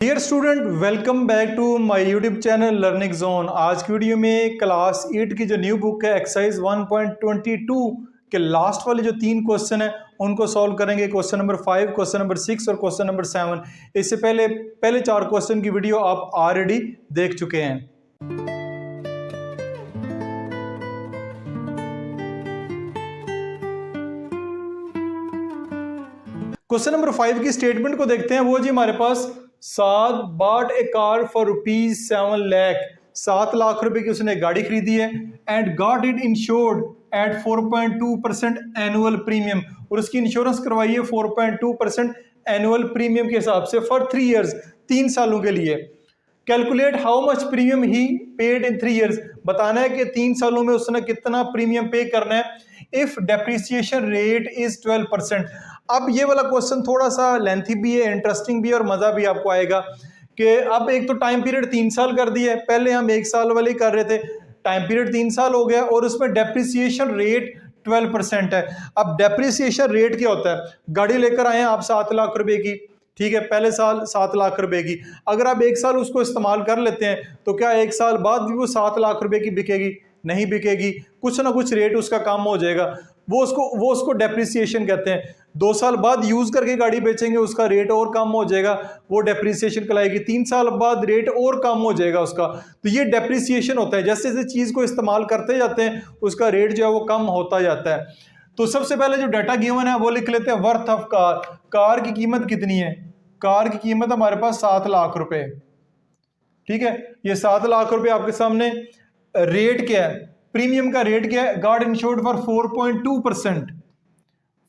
Dear student, welcome back to my YouTube channel learning zone. आज की video में class 8 की जो न्यू बुक है एक्सरसाइज 1.22 के लास्ट वाले जो 3 क्वेश्चन है उनको सॉल्व करेंगे। क्वेश्चन नंबर 5, क्वेश्चन नंबर 6 और क्वेश्चन नंबर 7। इससे पहले 4 क्वेश्चन की वीडियो आप ऑलरेडी देख चुके हैं। क्वेश्चन नंबर 5 की स्टेटमेंट को देखते हैं। वो जी हमारे पास Saad bought a car for ₹7 lakh, 7 lakh रुपए की उसने गाड़ी खरीदी है। And got it insured at 4.2% annual premium, और उसकी इंश्योरेंस करवाई है 4.2% एनुअल प्रीमियम के हिसाब से फॉर 3 ईयर्स, 3 सालों के लिए। Calculate how much premium he paid in 3 years, बताना है कि 3 सालों में उसने कितना प्रीमियम पे करना है। If depreciation rate is 12%। अब ये वाला क्वेश्चन थोड़ा सा लेंथी भी है, इंटरेस्टिंग भी है और मजा भी आपको आएगा कि अब एक तो टाइम पीरियड 3 साल कर दिया है, पहले हम 1 साल वाले ही कर रहे थे, टाइम पीरियड 3 साल हो गया और उसमें डेप्रिसिएशन रेट 12% है। अब डेप्रिसिएशन रेट क्या होता है? गाड़ी लेकर आए हैं आप 7 लाख रुपए की, ठीक है, पहले साल 7 लाख रुपए की। अगर आप 1 साल उसको इस्तेमाल कर लेते हैं तो क्या 1 साल बाद भी वो 7 लाख रुपए की बिकेगी? नहीं बिकेगी, कुछ ना कुछ रेट उसका कम हो जाएगा। वो उसको डेप्रिसिएशन कहते हैं। 2 साल बाद यूज करके गाड़ी बेचेंगे, उसका रेट और कम हो जाएगा, वो डेप्रिसिएशन कहलाएगी। 3 साल बाद रेट और कम हो जाएगा उसका। तो ये डेप्रिसिएशन होता है, जैसे जैसे चीज को इस्तेमाल करते जाते हैं उसका रेट जो है वो कम होता जाता है। तो सबसे पहले जो डाटा गिवन है वो लिख लेते हैं, वर्थ ऑफ कार। कार की कीमत कितनी है? कार की कीमत हमारे पास 7 लाख रुपए, ठीक है। ये 7 लाख रुपए आपके सामने। रेट क्या है? प्रीमियम का रेट क्या है? Got insured for 4.2%,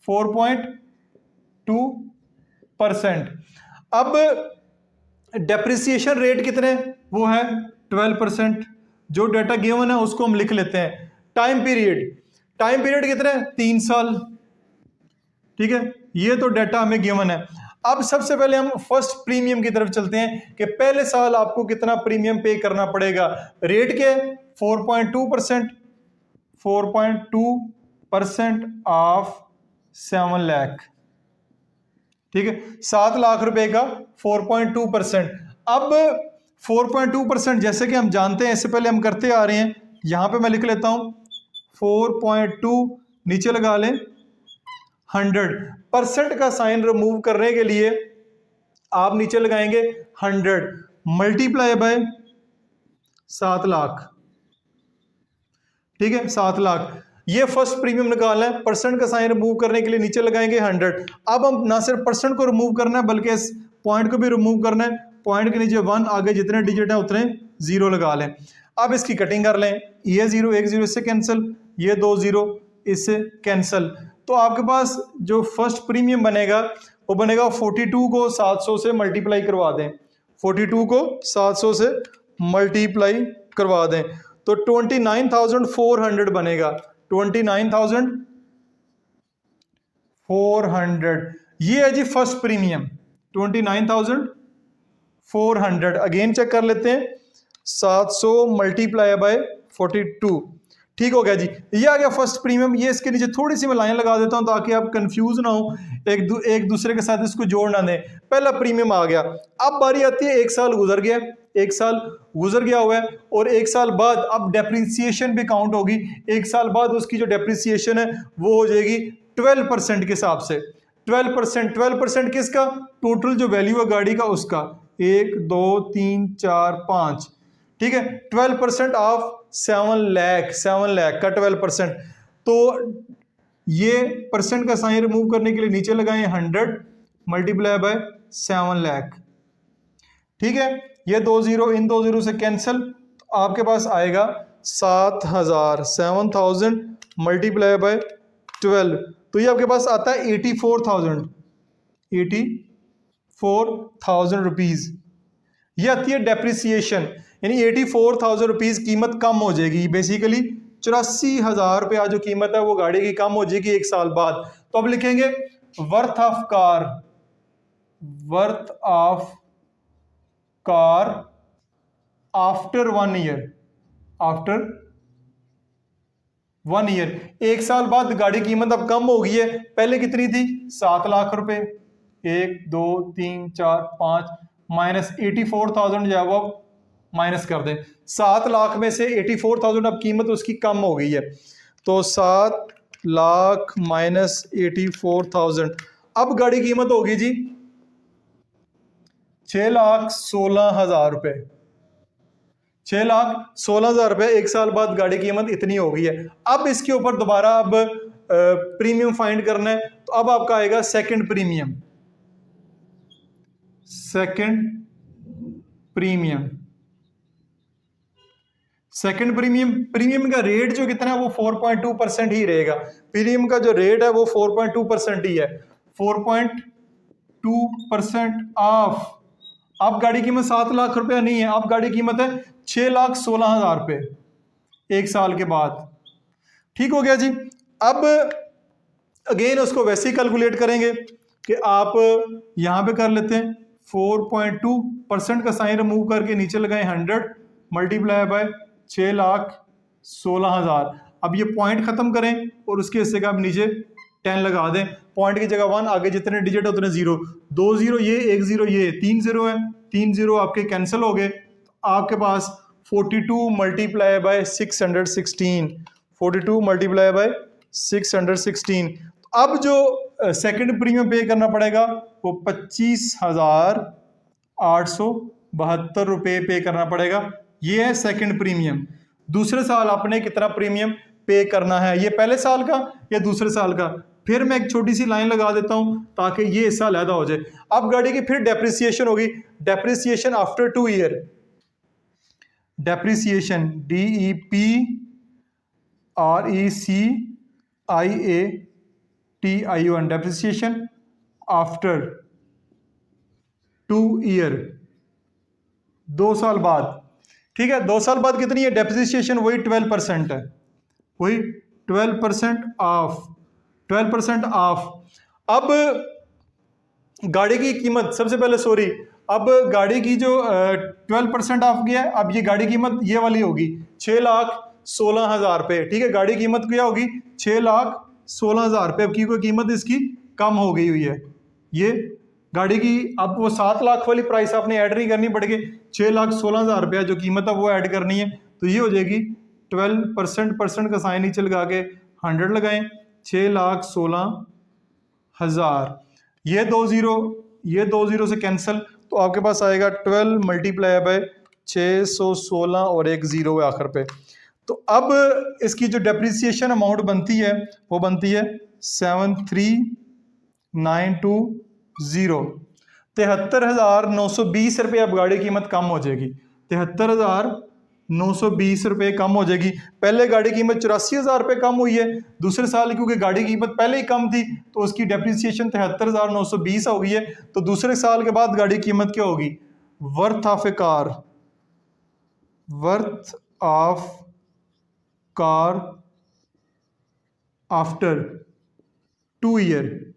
4.2%। अब डेप्रिसिएशन रेट कितने? वो है 12%। जो डाटा गिवन है उसको हम लिख लेते हैं। टाइम पीरियड कितने? 3 साल, ठीक है। ये तो डाटा हमें गिवन है। अब सबसे पहले हम फर्स्ट प्रीमियम की तरफ चलते हैं कि पहले साल आपको कितना प्रीमियम पे करना पड़ेगा। रेट क्या है? 4.2%, 4.2% ऑफ 7 लाख, ठीक है। 7 लाख रुपए का 4.2%। अब 4.2% जैसे कि हम जानते हैं, इससे पहले हम करते आ रहे हैं, यहां पे मैं लिख लेता हूं 4.2, नीचे लगा लें 100%। का साइन रिमूव करने के लिए आप नीचे लगाएंगे 100 मल्टीप्लाई बाय 7 लाख, ठीक है। 7 लाख, ये फर्स्ट प्रीमियम निकालना है। परसेंट का साइन रिमूव करने के लिए नीचे लगाएंगे 100। अब हम ना सिर्फ परसेंट को रिमूव करना है बल्कि इस पॉइंट को भी रिमूव करना है। पॉइंट के नीचे 1, आगे जितने डिजिट है उतने 0 लगा लें। अब इसकी कटिंग कर लें, ये 0 1 0 इससे कैंसिल, ये 2 0 इससे कैंसिल। तो आपके पास जो फर्स्ट प्रीमियम बनेगा वो बनेगा 42 को 700 से मल्टीप्लाई करवा दें, 42 को 700 से मल्टीप्लाई करवा दें तो 29,400 बनेगा। 29,400, ये है जी फर्स्ट प्रीमियम 29,400। अगेन चेक कर लेते हैं, 700 मल्टीप्लाई बाय 42, ठीक हो गया जी। ये आ गया फर्स्ट प्रीमियम। ये इसके नीचे थोड़ी सी मैं लाइन लगा देता हूं ताकि आप कंफ्यूज ना हो, एक दूसरे के साथ इसको जोड़ ना दें। पहला प्रीमियम आ गया। अब बारी आती है, 1 साल गुजर गया, 1 साल गुजर गया हुआ है और 1 साल बाद अब डेप्रिसिएशन भी काउंट होगी। 1 साल बाद उसकी जो डेप्रिसिएशन है वो हो जाएगी 12% के हिसाब से। 12% किसका? टोटल जो वैल्यू है गाड़ी का उसका, 1 2 3 4 5, ठीक है। 12% ऑफ 7 लाख का 12%। तो ये परसेंट का साइन रिमूव करने के लिए नीचे लगाएं 100 मल्टीप्लाई बाय 7 लाख, ठीक है। ये 2 0 इन 2 0 से कैंसिल, तो आपके पास आएगा 7,000, 7,000 मल्टीप्लाई बाय 12, तो ये आपके पास आता है 84,000 रुपीज। ये आती है डेप्रिसिएशन, यानी 84,000 रुपीज कीमत कम हो जाएगी। बेसिकली 84,000 रुपया जो कीमत है वो गाड़ी की कम हो जाएगी 1 साल बाद। तो अब लिखेंगे worth of car, worth of car after 1 year, after 1 year, 1 साल बाद गाड़ी की कीमत अब कम हो गई है। पहले कितनी थी? 7 लाख रुपए, 1 2 3 4 5 माइनस 84,000 जो है वो माइनस कर दें। 7 लाख में से 84,000 अब कीमत उसकी कम हो गई है, तो 7 लाख माइनस 84,000, अब गाड़ी की कीमत होगी जी 6,16,000 रुपये। 6,16,000 रुपये, एक साल बाद गाड़ी की कीमत इतनी हो गई है। अब इसके ऊपर दोबारा अब प्रीमियम फाइंड करना है, तो अब आपका आएगा सेकंड प्रीमियम। सेकंड प्रीमियम का रेट जो कितना है वो 4.2% ही रहेगा। प्रीमियम का जो रेट है वो 4.2% ही है, 4.2% ऑफ। अब गाड़ी कीमत 7 लाख रुपया नहीं है, अब गाड़ी कीमत है 6,16,000 रुपये एक साल के बाद। ठीक हो गया जी। अब अगेन उसको वैसे ही कैलकुलेट करेंगे कि आप यहां पे कर लेते हैं 4.2% का साइन रिमूव करके नीचे लगाएं 100 मल्टीप्लाई बाय 6,16,000। अब ये पॉइंट खत्म करें और उसके हिस्से का आप नीचे 10 लगा दें, पॉइंट की जगह 1, आगे जितने डिजिट है उतने 0, 2 0 ये, 1 0 ये, 3 0 है, 3 0 आपके कैंसिल हो गए। आपके पास 42 मल्टीप्लाई बाय 616, 42 मल्टीप्लाई बाय 616। अब जो सेकंड प्रीमियम पे करना पड़ेगा वो 25,872 रुपये पे करना पड़ेगा। ये है सेकंड प्रीमियम। दूसरे साल आपने कितना प्रीमियम पे करना है, ये पहले साल का या दूसरे साल का? फिर मैं एक छोटी सी लाइन लगा देता हूं ताकि ये हिस्सा अलहदा हो जाए। अब गाड़ी की फिर डेप्रिसिएशन होगी, depreciation after 2 year, depreciation DEPRECIATION, depreciation after 2 year, 2 साल बाद। ठीक है, 2 साल बाद कितनी है डेप्रिसिएशन? वही 12% है, वही 12% ऑफ, 12% ऑफ। अब गाड़ी की कीमत सबसे पहले, सॉरी, अब गाड़ी की जो 12% ऑफ गया है, अब ये गाड़ी कीमत ये वाली होगी 6,16,000 रुपये। ठीक है, गाड़ी कीमत क्या होगी 6,16,000 रुपये। अब की कोई कीमत इसकी कम हो गई हुई है, ये गाड़ी की अब वो 7 लाख वाली प्राइस आपने ऐड नहीं करनी पड़ेगी, 6,16,000 रुपया जो कीमत है वो ऐड करनी है। तो ये हो जाएगी 12% का साइन नीचे लगा के 100 लगाएं, 6,16,000। ये 2 0 से कैंसिल, तो आपके पास आएगा 12 मल्टीप्लाई बाय 616 और एक 0 है आखिर पे। तो अब इसकी जो डेप्रिसिएशन अमाउंट बनती है वो बनती है 73,920, 73,920 रुपये। अब गाड़ी की कीमत कम हो जाएगी, 73,920 रुपये कम हो जाएगी। पहले गाड़ी की कीमत 84,000 रुपये कम हुई है, दूसरे साल क्योंकि गाड़ी की कीमत पहले ही कम थी तो उसकी डेप्रिसिएशन 73,920 हो गई है। तो दूसरे साल के बाद गाड़ी की कीमत क्या होगी? Worth of A car, worth of car after 2 year,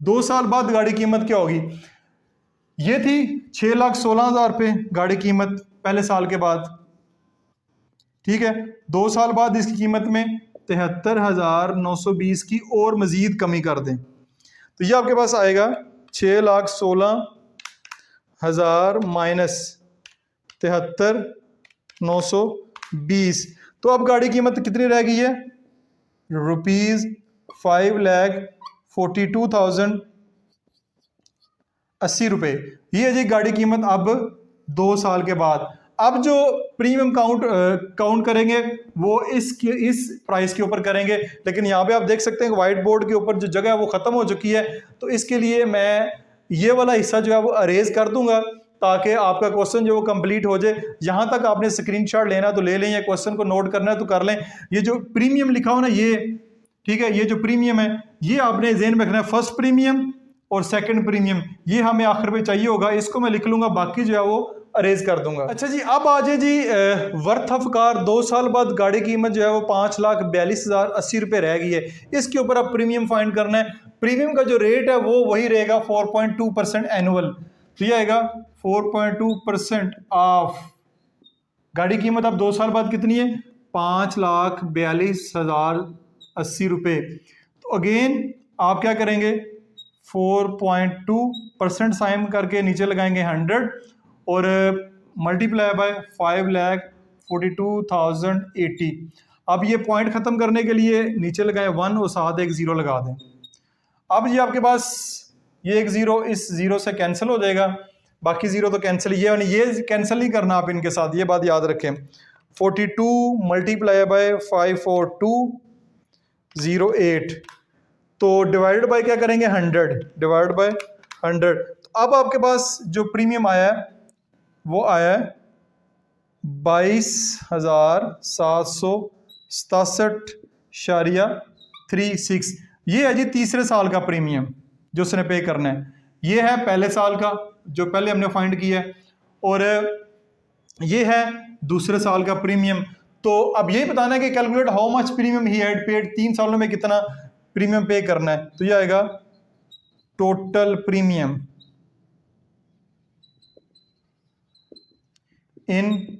2 साल बाद गाड़ी कीमत क्या होगी? ये थी 6,16,000 रुपये गाड़ी कीमत पहले साल के बाद। ठीक है, 2 साल बाद इसकी कीमत में 73,920 की और मजीद कमी कर दें, तो ये आपके पास आएगा 6,16,000 माइनस 73,920। तो अब गाड़ी की कीमत कितनी रह गई है? ₹5,42,080 रुपये। ये है जी गाड़ी कीमत अब 2 साल के बाद। अब जो प्रीमियम काउंट करेंगे वो इस प्राइस के ऊपर करेंगे, लेकिन यहाँ पे आप देख सकते हैं व्हाइट बोर्ड के ऊपर जो जगह है वो ख़त्म हो चुकी है, तो इसके लिए मैं ये वाला हिस्सा जो है वो अरेज कर दूंगा ताकि आपका क्वेश्चन जो वो कंप्लीट हो जाए। यहाँ तक आपने स्क्रीनशॉट लेना तो ले लें, या क्वेश्चन को नोट करना है तो कर लें। ये जो प्रीमियम लिखा हो ना ये, ठीक है, ये जो प्रीमियम है ये आपने ज़हन में रखना है, फर्स्ट प्रीमियम और सेकंड प्रीमियम, ये हमें आखिर में चाहिए होगा, इसको मैं लिख लूंगा, बाकी जो है वो अरेज कर दूंगा। अच्छा जी, अब आ जाए जी वर्थ ऑफ कार। 2 साल बाद गाड़ी की कीमत जो है वो 5,42,080 रुपये रह गई है, इसके ऊपर अब प्रीमियम फाइंड करना है। प्रीमियम का जो रेट है वो वही रहेगा 4.2% एनुअल, तो ये आएगा 4.2% ऑफ। गाड़ी की कीमत अब 2 साल बाद कितनी है? 5,42,080 रुपये। तो अगेन आप क्या करेंगे, 4.2% साइन करके नीचे लगाएंगे 100 और मल्टीप्लाई बाय 5,42,080। अब ये पॉइंट ख़त्म करने के लिए नीचे लगाए 1 और साथ एक ज़ीरो लगा दें। अब जी आपके पास ये एक ज़ीरो इस ज़ीरो से कैंसिल हो जाएगा, बाकी ज़ीरो तो कैंसिल, ये कैंसिल नहीं करना आप इनके साथ, ये बात याद रखें। 42 मल्टीप्लाई बाय 54208 तो डिवाइडेड बाय क्या करेंगे 100, डिवाइड बाय 100। तो अब आपके पास जो प्रीमियम आया है वो आया है 22,767.36। ये है जी तीसरे साल का प्रीमियम जो उसने पे करना है। ये है पहले साल का जो पहले हमने फाइंड किया है, और ये है दूसरे साल का प्रीमियम। तो अब ये बताना है कि calculate how much premium he had paid, 3 सालों में कितना प्रीमियम पे करना है। तो ये आएगा टोटल प्रीमियम इन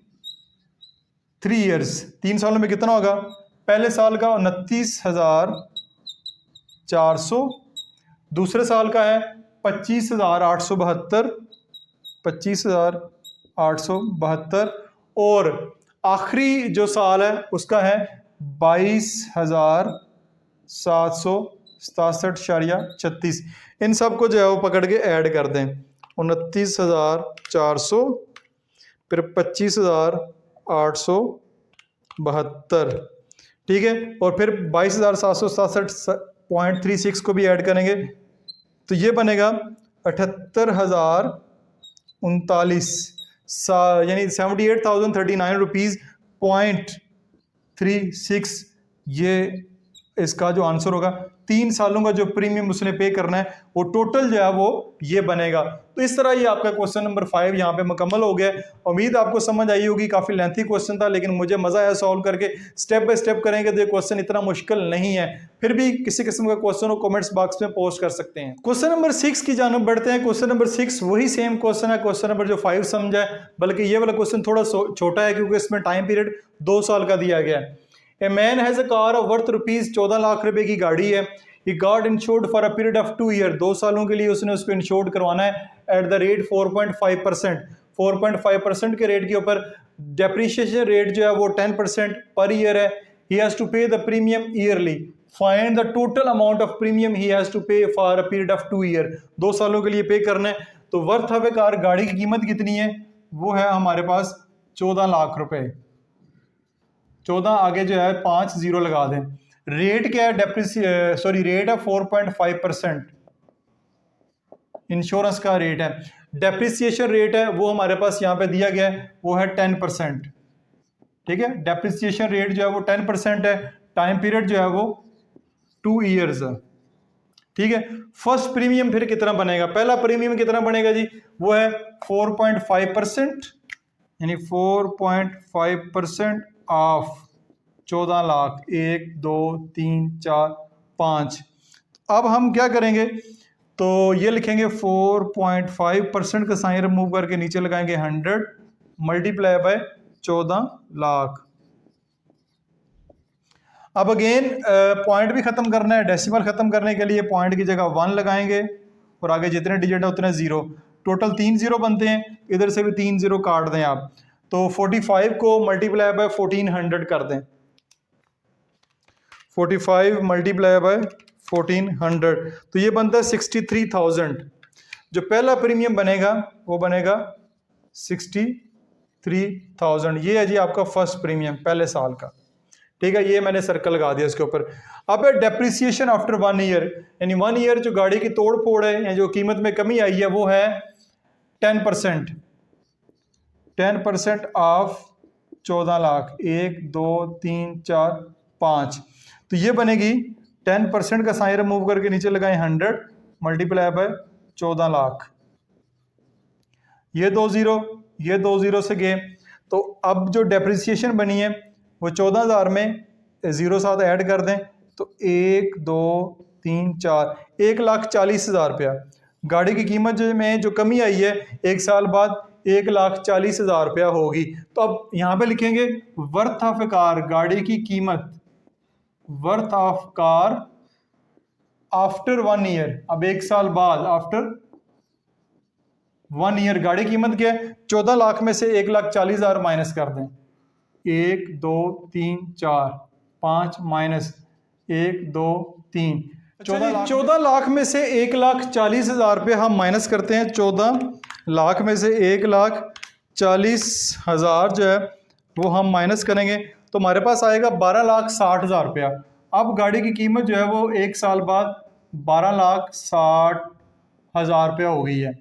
3 ईयर्स, 3 सालों में कितना होगा। पहले साल का 29,400, दूसरे साल का है 25,872, 25,872, और आखिरी जो साल है उसका है 22,767.36। इन सब को जो है वो पकड़ के ऐड कर दें, 29,400 फिर 25,872, ठीक है, और फिर 22,767.36 को भी ऐड करेंगे तो ये बनेगा 78,039, यानी 78,039 रुपीज़ .36। ये इसका जो आंसर होगा। 3 सालों का जो प्रीमियम उसने पे करना है वो टोटल जो है वो ये बनेगा। तो इस तरह ये आपका क्वेश्चन नंबर 5 यहाँ पे मुकम्मल हो गया। उम्मीद आपको समझ आई होगी, काफ़ी लेंथी क्वेश्चन था लेकिन मुझे मज़ा आया सॉल्व करके। स्टेप बाय स्टेप करेंगे तो ये क्वेश्चन इतना मुश्किल नहीं है। फिर भी किसी किस्म का क्वेश्चन हो कमेंट्स बॉक्स में पोस्ट कर सकते हैं। क्वेश्चन नंबर 6 की जानब बढ़ते हैं। क्वेश्चन नंबर 6 वही सेम क्वेश्चन है, क्वेश्चन नंबर जो 5 समझा है, बल्कि ये वाला क्वेश्चन थोड़ा छोटा है क्योंकि इसमें टाइम पीरियड 2 साल का दिया गया है। A man has a car of worth rupees 14 lakh रुपए की गाड़ी है। He got insured for a period of 2 year, 2 सालों के लिए उसने उसको इंश्योर्ड करवाना है एट द रेट 4.5%, 4.5% के रेट के ऊपर। डेप्रिशिएशन रेट जो है वो 10% पर ईयर है। He has to pay the premium yearly, find the total amount of premium he has to pay for a period of 2 year, 2 सालों के लिए पे करना है। तो वर्थ ऑफ ए कार, गाड़ी की कीमत कितनी है, वो है हमारे पास 14 लाख रुपए। 14 आगे जो है 5 जीरो लगा दें। रेट क्या है, रेट है 4.5%, इंश्योरेंस का रेट है। डेप्रिसिएशन रेट है वो हमारे पास यहाँ पे दिया गया है, वो है 10%, ठीक है। डेप्रिसिएशन रेट जो है वो 10% है। टाइम पीरियड जो है वो 2 ईयर्स है, ठीक है। फर्स्ट प्रीमियम फिर कितना बनेगा, पहला प्रीमियम कितना बनेगा जी, वो है 4.5%, यानी 4.5% ऑफ 14 लाख, 1 2 3 4 5। अब हम क्या करेंगे, तो ये लिखेंगे 4.5% का साइन रिमूव करके नीचे लगाएंगे 100 मल्टीप्लाई बाय 14 लाख। अब अगेन पॉइंट भी खत्म करना है, डेसिमल खत्म करने के लिए पॉइंट की जगह 1 लगाएंगे और आगे जितने डिजिट है उतने जीरो, टोटल 3 जीरो बनते हैं। इधर से भी 3 जीरो काट दें आप, तो 45 को मल्टीप्लाई बाय 1400 कर दें। 45 मल्टीप्लाई बाय 1400 तो ये बनता है 63,000। जो पहला प्रीमियम बनेगा वो बनेगा 63,000। ये है जी आपका फर्स्ट प्रीमियम पहले साल का, ठीक है। ये मैंने सर्कल लगा दिया इसके ऊपर। अब है डेप्रिसिएशन आफ्टर 1 ईयर, यानी 1 ईयर जो गाड़ी की तोड़ फोड़ है या जो कीमत में कमी आई है वो है 10%, 10% ऑफ 14 लाख, 1 2 3 4 5। तो ये बनेगी 10% का साइन रिमूव करके नीचे लगाएं 100 मल्टीप्लाई बाय 14 लाख। ये 2 जीरो, ये 2 जीरो से गए। तो अब जो डेप्रिसिएशन बनी है वो 14,000 में जीरो साथ ऐड कर दें तो 1 2 3 4 1,40,000 रुपया। गाड़ी की कीमत में जो कमी आई है 1 साल बाद 1,40,000 रुपया होगी। तो अब यहाँ पे लिखेंगे वर्थ ऑफ ए कार, गाड़ी की कीमत, worth of car after 1 year, अब 1 साल बाद, आफ्टर 1 ईयर गाड़ी कीमत क्या है? 14 लाख में से 1,40,000 माइनस कर दें। 1 2 3 4 5 माइनस 1 2 3 14 लाख में से 1,40,000 रुपये हम माइनस करते हैं। 14 लाख में से 1,40,000 जो है वो हम माइनस करेंगे तो हमारे पास आएगा 12,60,000 रुपया। अब गाड़ी की कीमत जो है वो 1 साल बाद 12,60,000 रुपया हो गई है।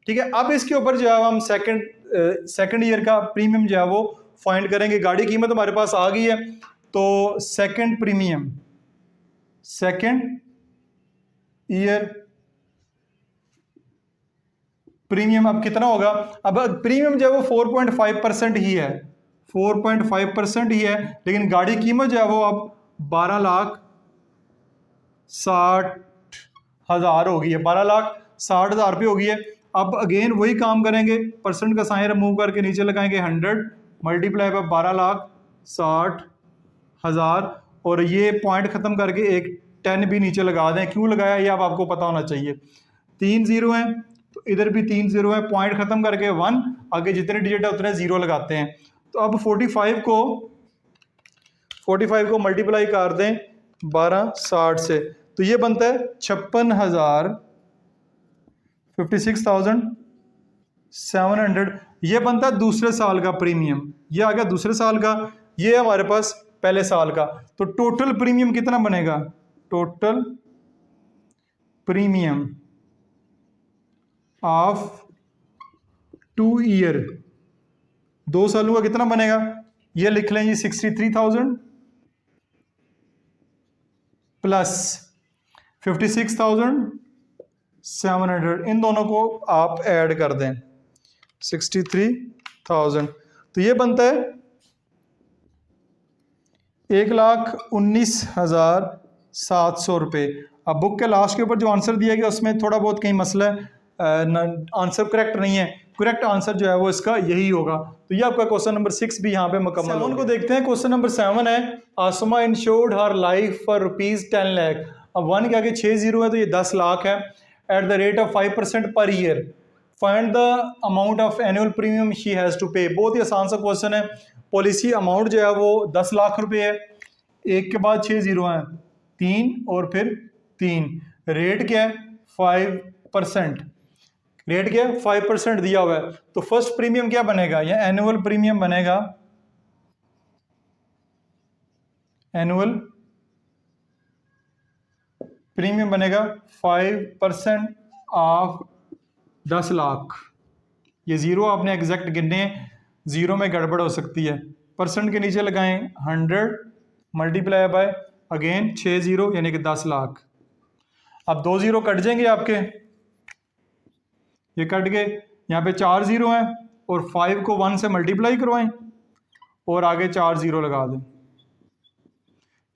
ठीक है, अब इसके ऊपर जो है हम सेकंड ईयर का प्रीमियम जो है वो फाइंड करेंगे। गाड़ी की कीमत हमारे पास आ गई है तो सेकंड ईयर प्रीमियम अब कितना होगा? अब प्रीमियम जो है वो 4.5% ही है, 4.5% ही है, लेकिन गाड़ी कीमत जो है वो अब 12,60,000 हो गई है, 12,60,000 रुपये हो गई है। अब अगेन वही काम करेंगे, परसेंट का साइन रिमूव करके नीचे लगाएंगे 100 मल्टीप्लाई बाय 12,60,000 और ये पॉइंट खत्म करके एक 10 भी नीचे लगा दें। क्यों लगाया ये अब आपको पता होना चाहिए। 3 जीरो हैं तो इधर भी 3 जीरो है, पॉइंट खत्म करके 1, आगे जितने डिजिट है उतने जीरो लगाते हैं। तो अब 45 को मल्टीप्लाई कर दें 12,60 से तो ये बनता है 56,700। ये बनता है दूसरे साल का प्रीमियम। ये आ गया दूसरे साल का, ये है हमारे पास पहले साल का। तो टोटल प्रीमियम कितना बनेगा? टोटल प्रीमियम ऑफ 2 ईयर, 2 सालों का कितना बनेगा? ये लिख लें, ये 63,000 प्लस 56,700, इन दोनों को आप ऐड कर दें 63,000 तो ये बनता है 1,19,700 रुपये। अब बुक के लास्ट के ऊपर जो आंसर दिया गया उसमें थोड़ा बहुत कहीं मसला है, आंसर करेक्ट नहीं है। करेक्ट आंसर जो है वो इसका यही होगा। तो ये आपका क्वेश्चन नंबर 6 भी यहाँ पे मुकम्मल हो गया। को देखते हैं, क्वेश्चन नंबर 7 है Asma insured her life for ₹10 lakh. अब 1 के आगे 6 जीरो है तो ये 10 लाख है। At the rate of 5% per year find the amount of annual premium she has to pay. बहुत ही आसान सा क्वेश्चन है। पॉलिसी अमाउंट जो है वो 10 लाख रुपए है, 1 के बाद 6 जीरो हैं, 3 और फिर 3। रेट क्या है? 5%। रेट क्या है? 5% दिया हुआ है। तो फर्स्ट प्रीमियम क्या बनेगा? या एनुअल प्रीमियम बनेगा, एनुअल प्रीमियम बनेगा 5% ऑफ 10 लाख। ये जीरो आपने एग्जैक्ट गिनने हैं, जीरो में गड़बड़ हो सकती है। परसेंट के नीचे लगाएं 100 मल्टीप्लाई बाय अगेन 6 जीरो यानी कि 10 लाख। अब 2 जीरो कट जाएंगे आपके, ये कट गए, यहाँ पे 4 जीरो हैं और 5 को 1 से मल्टीप्लाई करवाएं और आगे 4 जीरो लगा दें।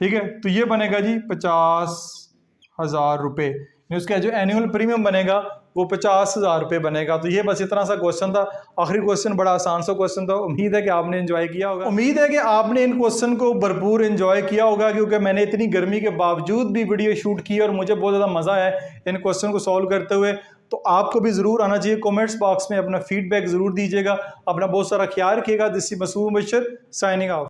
ठीक है, तो ये बनेगा जी 50,000 रुपये। उसका जो एनुअल प्रीमियम बनेगा वो 50,000 रुपये बनेगा। तो ये बस इतना सा क्वेश्चन था। आखिरी क्वेश्चन बड़ा आसान सा क्वेश्चन था। उम्मीद है कि आपने एंजॉय किया होगा। उम्मीद है कि आपने इन क्वेश्चन को भरपूर एंजॉय किया होगा, क्योंकि मैंने इतनी गर्मी के बावजूद भी वीडियो शूट की और मुझे बहुत ज़्यादा मज़ा आया इन क्वेश्चन को सॉल्व करते हुए। तो आपको भी ज़रूर आना चाहिए। कमेंट्स बॉक्स में अपना फीडबैक ज़रूर दीजिएगा। अपना बहुत सारा ख्याल रखिएगा। This is Masood Mubashir signing of.